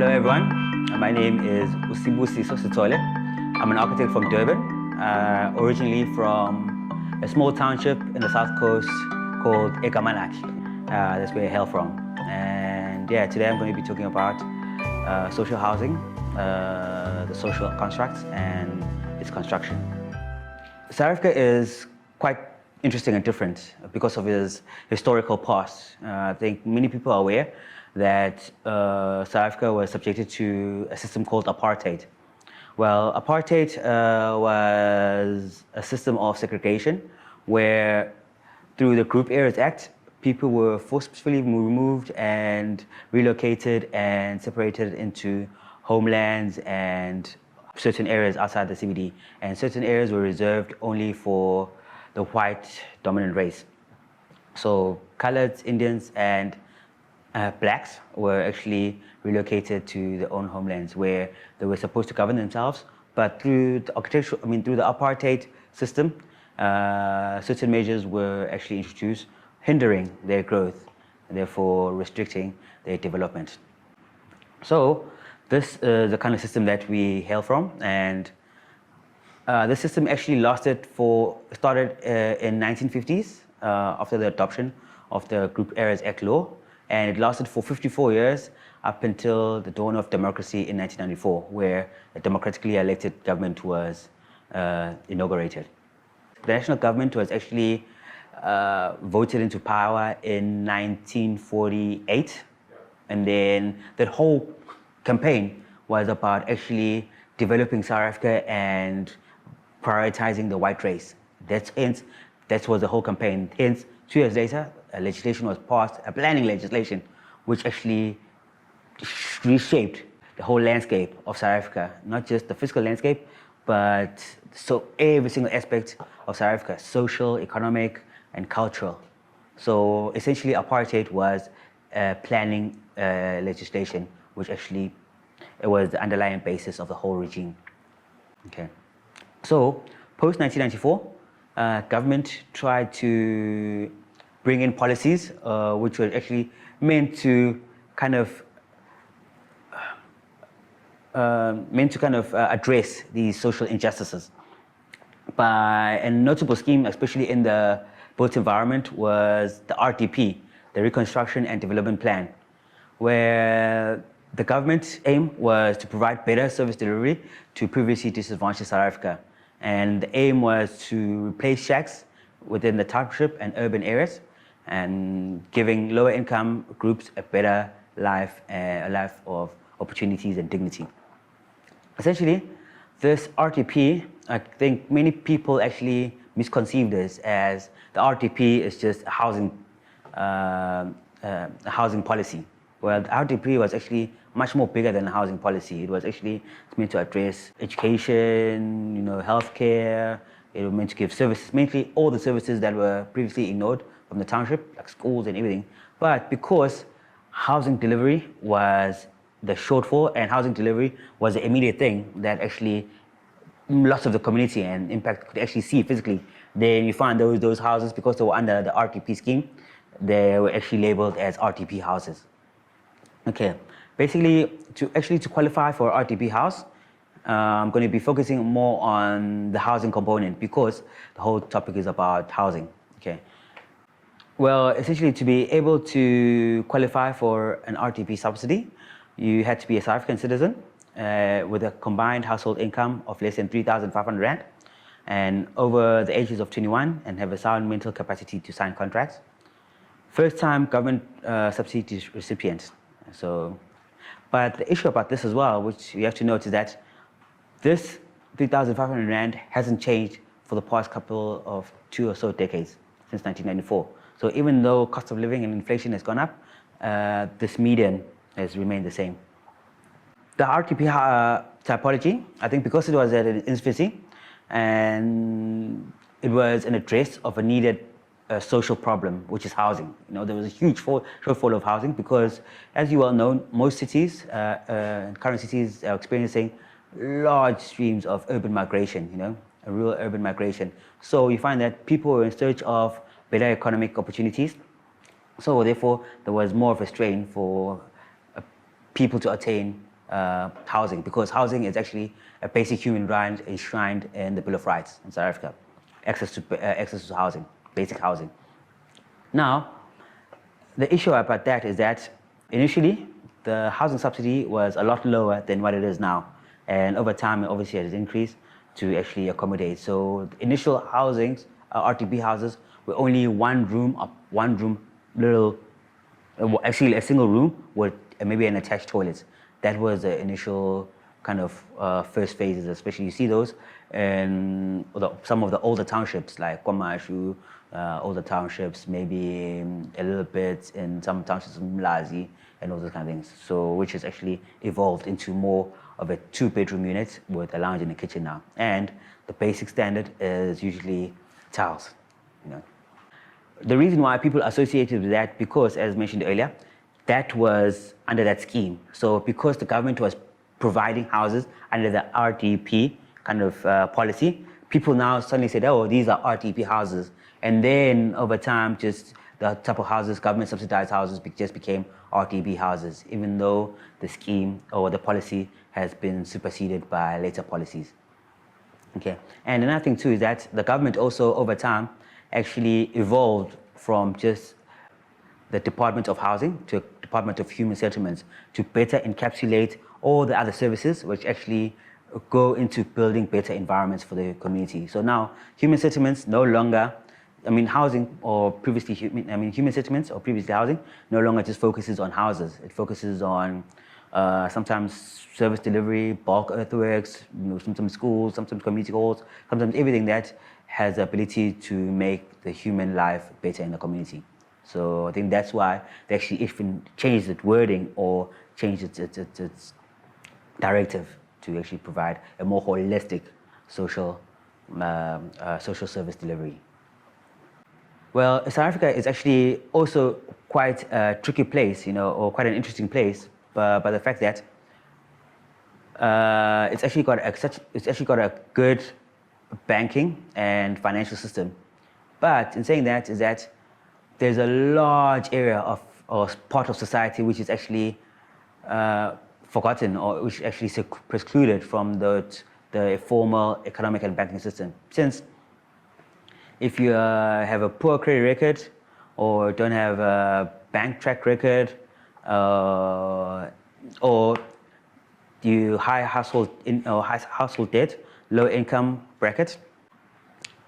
Hello everyone, my name is Sbu Sithole. I'm an architect from Durban, originally from a small township in the south coast called Ekamalak. That's where I hail from. And yeah, today I'm going to be talking about social housing, the social constructs and its construction. South Africa is quite interesting and different because of its historical past. I think many people are aware that South Africa was subjected to a system called apartheid. Well, apartheid was a system of segregation where through the Group Areas Act, people were forcefully removed and relocated and separated into homelands and certain areas outside the CBD. And certain areas were reserved only for the white dominant race. So coloreds, Indians, and blacks were actually relocated to their own homelands where they were supposed to govern themselves. But through the through the apartheid system, certain measures were actually introduced, hindering their growth, and therefore restricting their development. So this is the kind of system that we hail from, and the system actually started in 1950s after the adoption of the Group Areas Act law, and it lasted for 54 years up until the dawn of democracy in 1994, where a democratically elected government was inaugurated. The national government was actually voted into power in 1948, and then that whole campaign was about actually developing South Africa and prioritizing the white race. That was the whole campaign. Hence, 2 years later, a legislation was passed, a planning legislation, which actually reshaped the whole landscape of South Africa, not just the physical landscape, but so every single aspect of South Africa, social, economic, and cultural. So essentially, apartheid was a planning legislation, which actually it was the underlying basis of the whole regime. Okay, so post 1994, government tried to bring in policies which were actually meant to kind of address these social injustices. By a notable scheme, especially in the built environment, was the RDP, the Reconstruction and Development Plan, where the government's aim was to provide better service delivery to previously disadvantaged South Africa. And the aim was to replace shacks within the township and urban areas and giving lower income groups a better life, a life of opportunities and dignity. Essentially, this RTP, I think many people actually misconceive this as the RTP is just a housing policy. Well, the RTP was actually much more bigger than a housing policy. It was actually meant to address education, healthcare. It was meant to give services, mainly all the services that were previously ignored from the township, like schools and everything. But because housing delivery was the shortfall and housing delivery was the immediate thing that actually lots of the community and impact could actually see physically, then you find those houses, because they were under the RTP scheme, they were actually labeled as RTP houses. Okay, basically to qualify for RTP house, I'm going to be focusing more on the housing component because the whole topic is about housing. Okay. Well, essentially to be able to qualify for an RTP subsidy, you had to be a South African citizen with a combined household income of less than 3,500 Rand and over the ages of 21 and have a sound mental capacity to sign contracts. First-time government subsidy recipients. So, but the issue about this as well, which you have to note, is that this 3,500 Rand hasn't changed for the past couple of 2 or so decades, since 1994. So even though cost of living and inflation has gone up, this median has remained the same. The RTP typology, I think because it was at its infancy and it was an address of a needed social problem, which is housing. There was a huge shortfall of housing because, as you well know, most cities, current cities, are experiencing large streams of urban migration, a real urban migration. So you find that people were in search of better economic opportunities. So therefore, there was more of a strain for people to attain housing, because housing is actually a basic human right enshrined in the Bill of Rights in South Africa. Access to housing, basic housing. Now, the issue about that is that initially the housing subsidy was a lot lower than what it is now, and over time it obviously has increased to actually accommodate. So the initial housings, RTP houses, were only one room little, actually a single room with maybe an attached toilet. That was the initial kind of first phases, especially you see those in some of the older townships like Kwa-Zulu, older townships, maybe a little bit in some townships in Mlazi and all those kind of things. So which has actually evolved into more of a 2-bedroom unit with a lounge and a kitchen now. And the basic standard is usually tiles, you know. The reason why people associated with that, because as mentioned earlier, that was under that scheme. So because the government was providing houses under the RTP kind of policy, people now suddenly said, oh, these are RTP houses. And then over time, just the type of houses, government subsidized houses just became RTP houses, even though the scheme or the policy has been superseded by later policies. Okay. And another thing too is that the government also over time actually evolved from just the Department of Housing to Department of Human Settlements to better encapsulate all the other services which actually go into building better environments for the community. So now human settlements no longer, housing or previously, human settlements or previously housing no longer just focuses on houses. It focuses on sometimes service delivery, bulk earthworks, sometimes schools, sometimes community halls, sometimes everything that has the ability to make the human life better in the community. So I think that's why they actually even changed its wording or changed its directive to actually provide a more holistic social service delivery. Well, South Africa is actually also quite a tricky place, or quite an interesting place, by the fact that it's actually got a good banking and financial system. But in saying that, is that there's a large area or part of society which is actually forgotten, or which is actually precluded from the formal economic and banking system. Since if you have a poor credit record or don't have a bank track record, or you high household debt, low income bracket,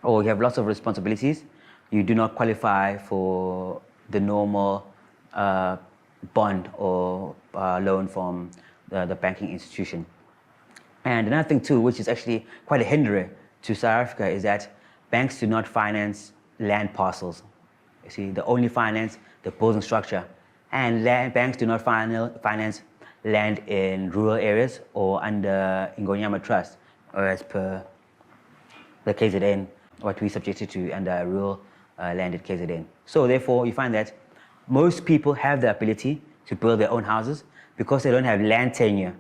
or you have lots of responsibilities, you do not qualify for the normal bond or loan from the banking institution. And another thing too, which is actually quite a hindrance to South Africa, is that banks do not finance land parcels. You see, they only finance the building structure. And banks do not finance land in rural areas or under Ingonyama Trust, or as per the KZN, what we subjected to under rural land at KZN. So therefore, you find that most people have the ability to build their own houses because they don't have land tenure.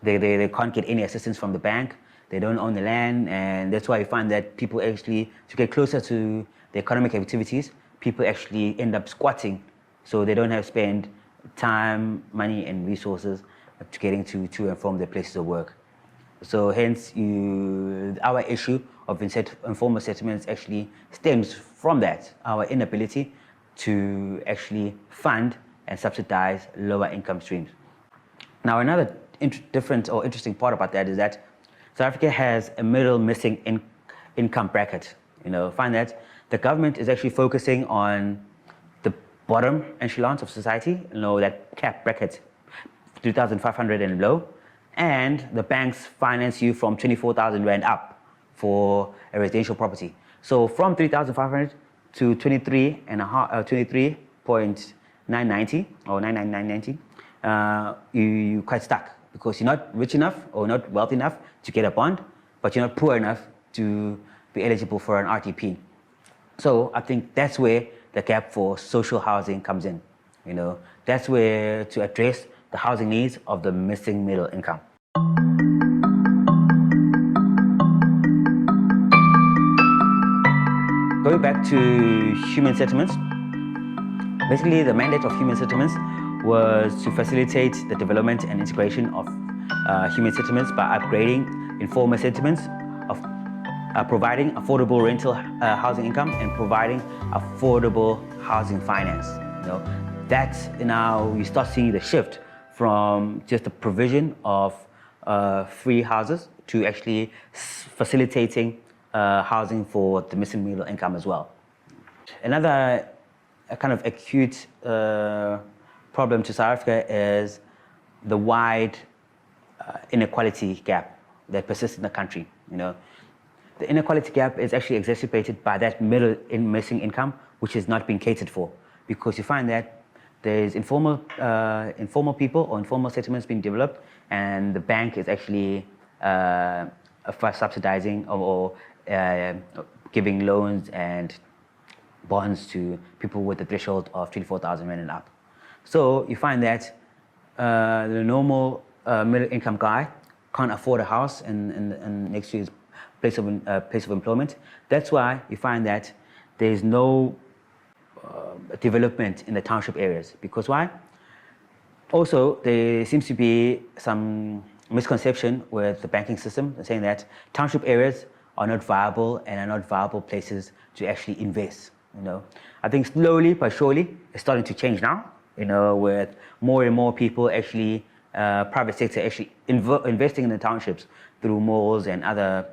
They can't get any assistance from the bank. They don't own the land, and that's why you find that people actually, to get closer to the economic activities, people actually end up squatting, so they don't have to spend time, money, and resources to getting to and from their places of work. So hence, our issue of informal settlements actually stems from that, our inability to actually fund and subsidize lower income streams. Now, another different or interesting part about that is that South Africa has a middle missing income bracket. Find that the government is actually focusing on the bottom echelons of society, that cap bracket, 2,500 and below, and the banks finance you from 24,000 Rand up for a residential property. So from 3,500 to 23.990 or 99990, you're quite stuck because you're not rich enough or not wealthy enough to get a bond, but you're not poor enough to be eligible for an RTP. So I think that's where the gap for social housing comes in. That's where to address the housing needs of the missing middle income. Going back to human settlements, basically the mandate of human settlements was to facilitate the development and integration of human settlements by upgrading informal settlements, of providing affordable rental housing income, and providing affordable housing finance. That's now you start seeing the shift from just the provision of free houses to actually facilitating housing for the missing middle income as well. Another kind of acute problem to South Africa is the wide inequality gap that persists in the country. The inequality gap is actually exacerbated by that missing income, which is not being catered for, because you find that there's informal people or informal settlements being developed, and the bank is actually subsidizing or giving loans and bonds to people with the threshold of 24,000 rand and up. So you find that the normal middle income guy can't afford a house and next to his place of employment. That's why you find that there's no development in the township areas. Because why? Also, there seems to be some misconception with the banking system, saying that township areas are not viable and are not viable places to actually invest. I think slowly but surely it's starting to change now. With more and more people actually, private sector actually investing in the townships through malls and other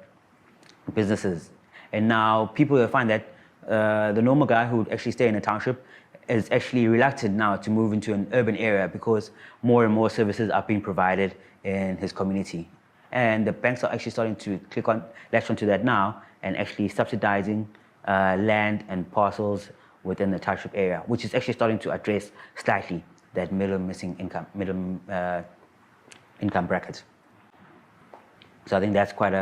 businesses. And now people will find that the normal guy who would actually stay in a township is actually reluctant now to move into an urban area, because more and more services are being provided in his community. And the banks are actually starting to latch onto that now and actually subsidizing land and parcels within the township area, which is actually starting to address slightly that middle income bracket. So I think that's quite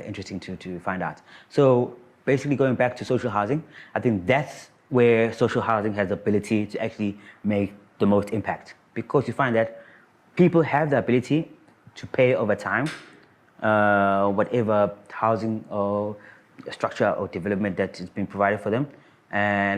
interesting to find out. So basically, going back to social housing, I think that's where social housing has the ability to actually make the most impact, because you find that people have the ability to pay over time whatever housing or structure or development that is being provided for them,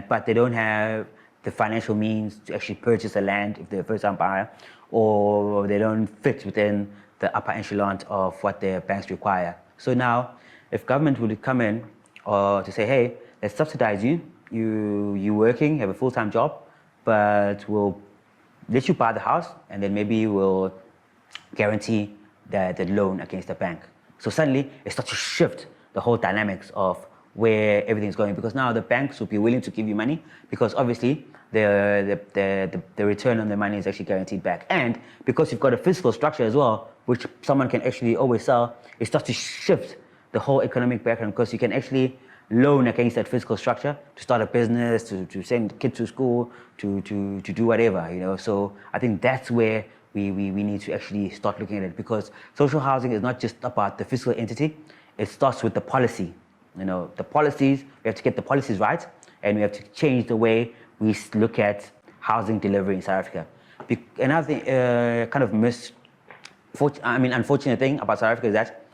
but they don't have the financial means to actually purchase a land if they're a first-time buyer, or they don't fit within the upper echelon of what their banks require. So now, if government would come in or to say, hey, let's subsidize you, you're working, have a full-time job, but we'll let you buy the house, and then maybe we'll guarantee the loan against the bank. So suddenly, it starts to shift the whole dynamics of where everything's going, because now the banks will be willing to give you money, because obviously the return on the money is actually guaranteed back. And because you've got a fiscal structure as well, which someone can actually always sell, it starts to shift the whole economic background, because you can actually loan against that fiscal structure to start a business, to send kids to school, to do whatever, So I think that's where we need to actually start looking at it, because social housing is not just about the fiscal entity, it starts with the policy. The policies, we have to get the policies right, and we have to change the way we look at housing delivery in South Africa. Another thing, unfortunate thing about South Africa is that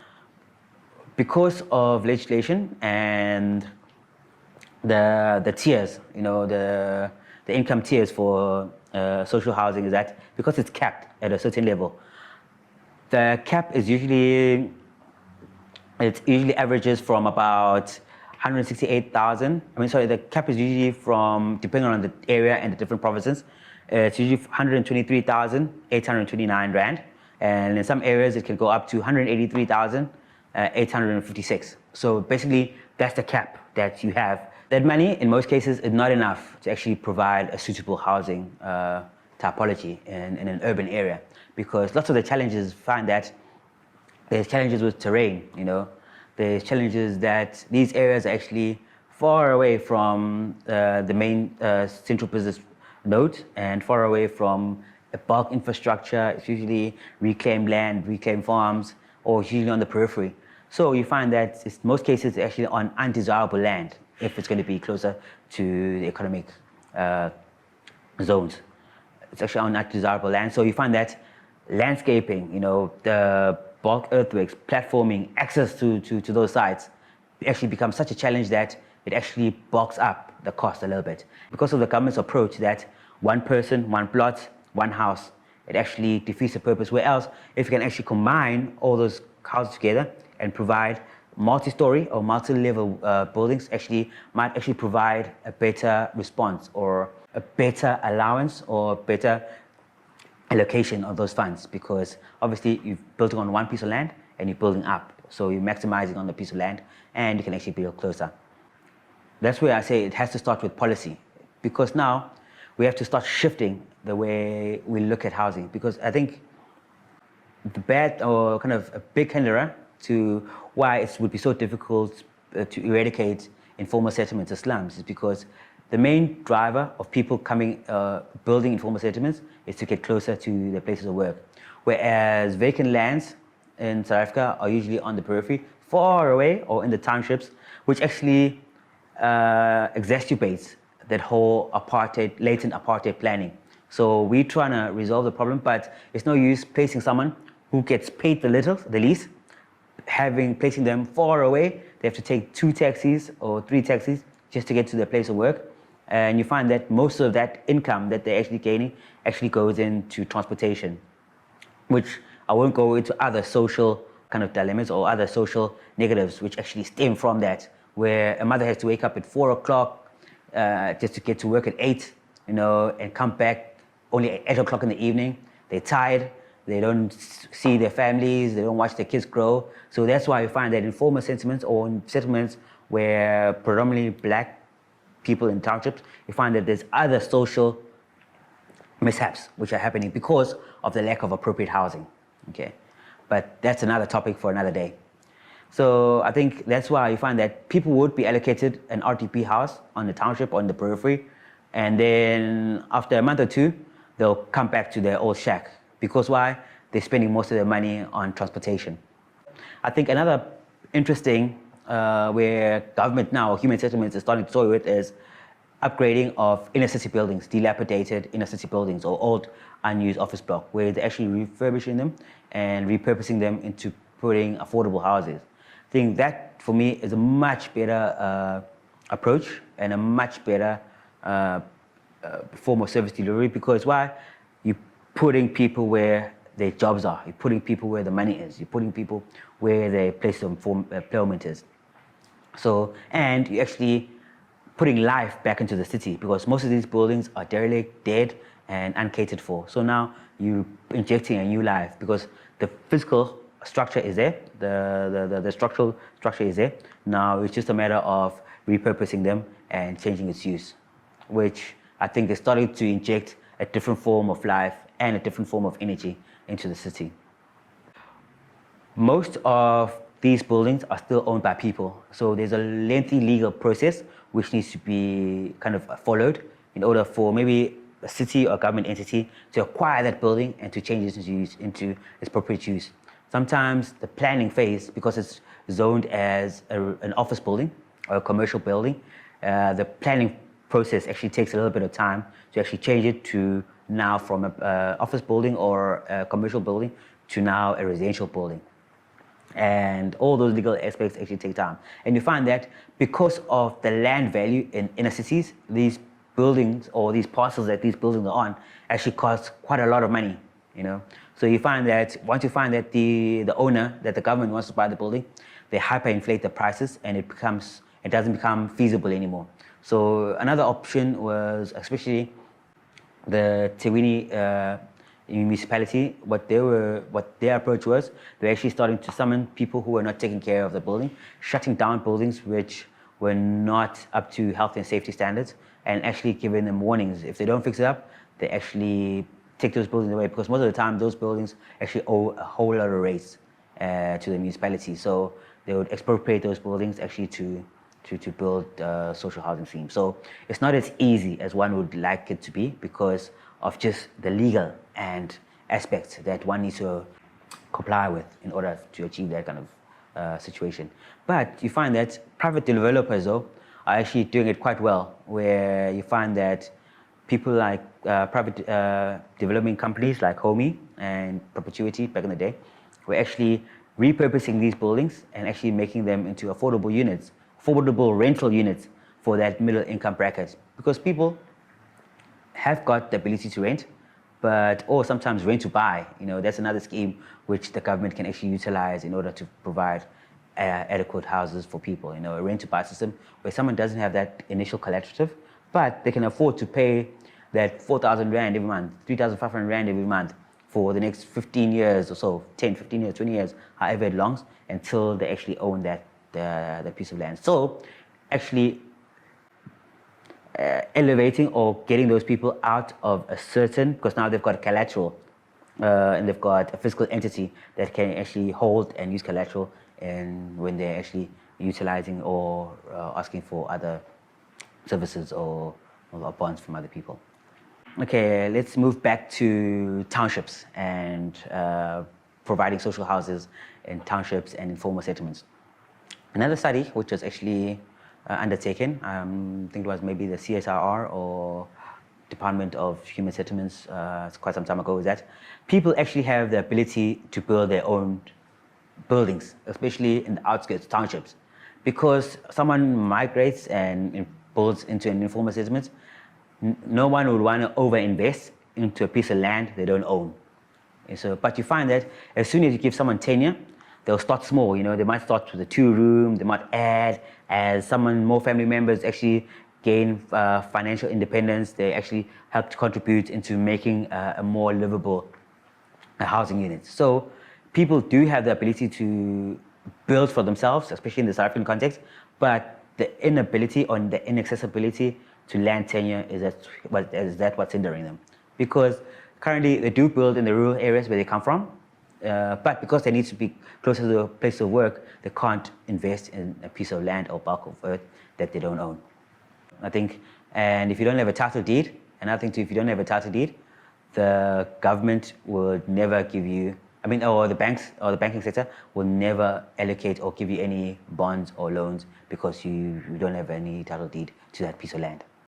because of legislation and the tiers, the income tiers for social housing, is that because it's capped at a certain level, the cap is usually averages from about 168,000. The cap is usually from, depending on the area and the different provinces, it's usually 123,829 rand. And in some areas, it can go up to 183,856. So basically, that's the cap that you have. That money, in most cases, is not enough to actually provide a suitable housing typology in an urban area, because lots of the challenges find that there's challenges with terrain, There's challenges that these areas are actually far away from the main central business node and far away from a bulk infrastructure. It's usually reclaimed land, reclaimed farms, or usually on the periphery. So you find that in most cases it's actually on undesirable land if it's going to be closer to the economic zones. It's actually on undesirable land. So you find that landscaping, the bulk earthworks, platforming, access to those sites, it actually becomes such a challenge that it actually bulks up the cost a little bit. Because of the government's approach that one person, one plot, one house, it actually defeats the purpose. Whereas if you can actually combine all those houses together and provide multi-story or multi-level buildings, might actually provide a better response or a better allowance or better allocation of those funds, because obviously you're building on one piece of land and you're building up. So you're maximizing on the piece of land and you can actually build closer. That's where I say it has to start with policy, because now we have to start shifting the way we look at housing, because I think the bad or kind of a big hindrance to why it would be so difficult to eradicate informal settlements or slums is because the main driver of people building informal settlements is to get closer to their places of work. Whereas vacant lands in South Africa are usually on the periphery, far away, or in the townships, which actually exacerbates that whole latent apartheid planning. So we're trying to resolve the problem, but it's no use placing someone who gets paid the least, placing them far away. They have to take 2 taxis or 3 taxis just to get to their place of work. And you find that most of that income that they're actually gaining actually goes into transportation, which I won't go into other social kind of dilemmas or other social negatives which actually stem from that, where a mother has to wake up at 4 o'clock just to get to work at 8, and come back only at 8 o'clock in the evening. They're tired, they don't see their families, they don't watch their kids grow. So that's why you find that informal settlements or in settlements where predominantly black people in townships, you find that there's other social mishaps which are happening because of the lack of appropriate housing. Okay, but that's another topic for another day. So I think that's why you find that people would be allocated an RTP house on the township or in the periphery, and then after a month or 2, they'll come back to their old shack. Because why? They're spending most of their money on transportation. I think another interesting where government now, or human settlements, is starting to toy with is upgrading of inner city buildings, dilapidated inner city buildings or old unused office block, where they're actually refurbishing them and repurposing them into putting affordable houses. I think that for me is a much better approach and a much better form of service delivery, because why? You're putting people where their jobs are, you're putting people where the money is, you're putting people where their place of employment is. So, and you're actually putting life back into the city, because most of these buildings are derelict, dead, and uncatered for. So now you're injecting a new life, because the physical structure is there, the structural structure is there. Now it's just a matter of repurposing them and changing its use, which I think is starting to inject a different form of life and a different form of energy into the city. Most of these buildings are still owned by people. So there's a lengthy legal process which needs to be kind of followed in order for maybe a city or government entity to acquire that building and to change its use into its appropriate use. Sometimes the planning phase, because it's zoned as an office building or a commercial building, the planning process actually takes a little bit of time to actually change it to now from an office building or a commercial building to now a residential building. And all those legal aspects actually take time. And you find that because of the land value in inner cities, these buildings or these parcels that these buildings are on actually cost quite a lot of money, So you find that once you find that the owner, that the government wants to buy the building, they hyperinflate the prices and it doesn't become feasible anymore. So another option was, especially the Tewini municipality, what their approach was, they're actually starting to summon people who were not taking care of the building, shutting down buildings which were not up to health and safety standards, and actually giving them warnings. If they don't fix it up, they actually take those buildings away, because most of the time those buildings actually owe a whole lot of rates to the municipality. So they would expropriate those buildings actually to build social housing schemes. So it's not as easy as one would like it to be, because of just the legal and aspects that one needs to comply with in order to achieve that kind of situation. But you find that private developers, though, are actually doing it quite well, where you find that people like private development companies like Homey and Perpetuity back in the day were actually repurposing these buildings and actually making them into affordable units, affordable rental units for that middle income bracket, because people have got the ability to rent, or sometimes rent to buy. That's another scheme which the government can actually utilize in order to provide adequate houses for people. A rent to buy system where someone doesn't have that initial collateral, but they can afford to pay that 4,000 Rand every month, 3,500 Rand every month for the next 15 years or so, 10, 15 years, 20 years, however it longs, until they actually own that piece of land. So actually elevating or getting those people out of a certain, because now they've got a collateral and they've got a physical entity that can actually hold and use collateral, and when they're actually utilizing or asking for other services or bonds from other people. Okay, let's move back to townships and providing social houses in townships and informal settlements. Another study which was actually undertaken, I think it was maybe the CSIR or Department of Human Settlements quite some time ago, is that people actually have the ability to build their own buildings, especially in the outskirts, townships. Because someone migrates and builds into an informal settlement, no one would want to over-invest into a piece of land they don't own. But you find that as soon as you give someone tenure, they'll start small. They might start with a 2-room, they might add, as more family members actually gain financial independence, they actually help to contribute into making a more livable housing unit. So people do have the ability to build for themselves, especially in the South African context, but the inability or the inaccessibility to land tenure is that what's hindering them. Because currently they do build in the rural areas where they come from, but because they need to be closer to the place of work, they can't invest in a piece of land or bulk of earth that they don't own. I think, and if you don't have a title deed, another thing too, if you don't have a title deed, the government would never give you, or the banks or the banking sector will never allocate or give you any bonds or loans because you don't have any title deed to that piece of land.